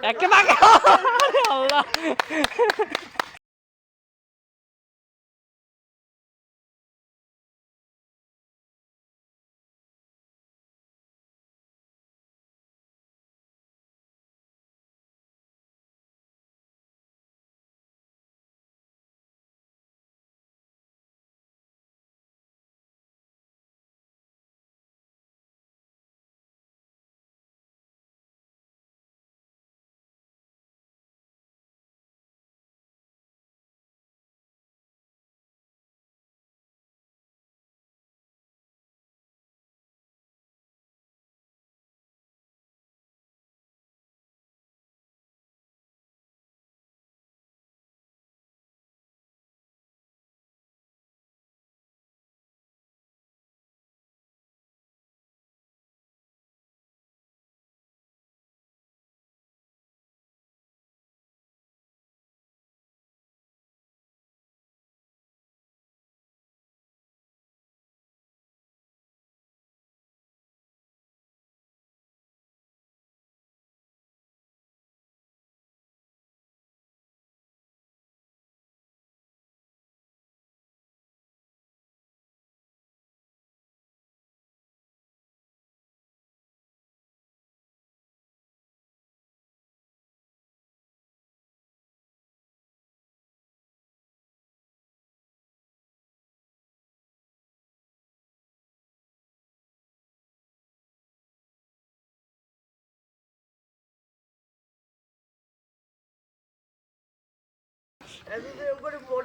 একে বাঁকে আল্লাহ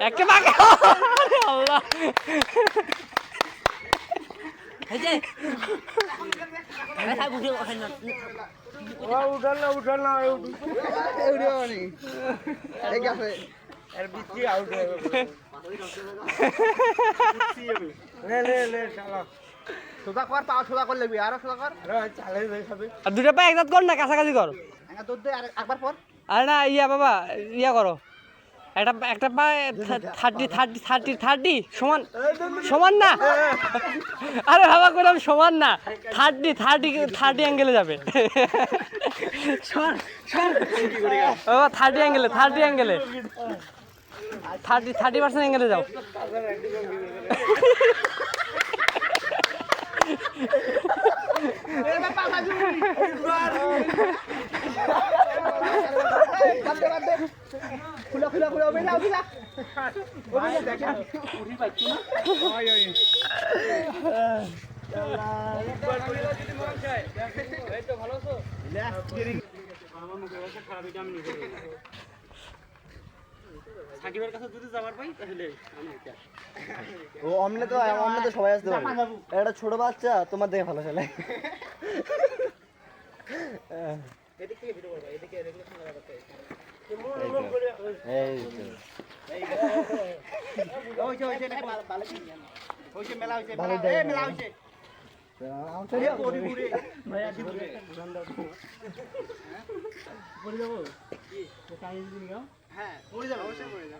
একে বাঁকে আল্লাহ দুটা পা একদাত কর না কাছাকাছি কর আরে না ইয়া বাবা ইয়া করো একটা পা 30 সমান সমান না আরে বাবা করলাম সমান না 30 অ্যাঙ্গেলে যাবে বাবা 30 অ্যাঙ্গেলে 30% অ্যাঙ্গেলে যাও সাকিবের কাছে যদি যাবার পাই তাহলে ও অমনে তো সবাই আসতে পারে একটা ছোট বাচ্চা তোমার দেখে ভালো চলে এদিক থেকে ভিডিও করবা এদিকে রেগুলেশন করা করতে মেলা হইছে হ্যাঁ পড়ে যাবো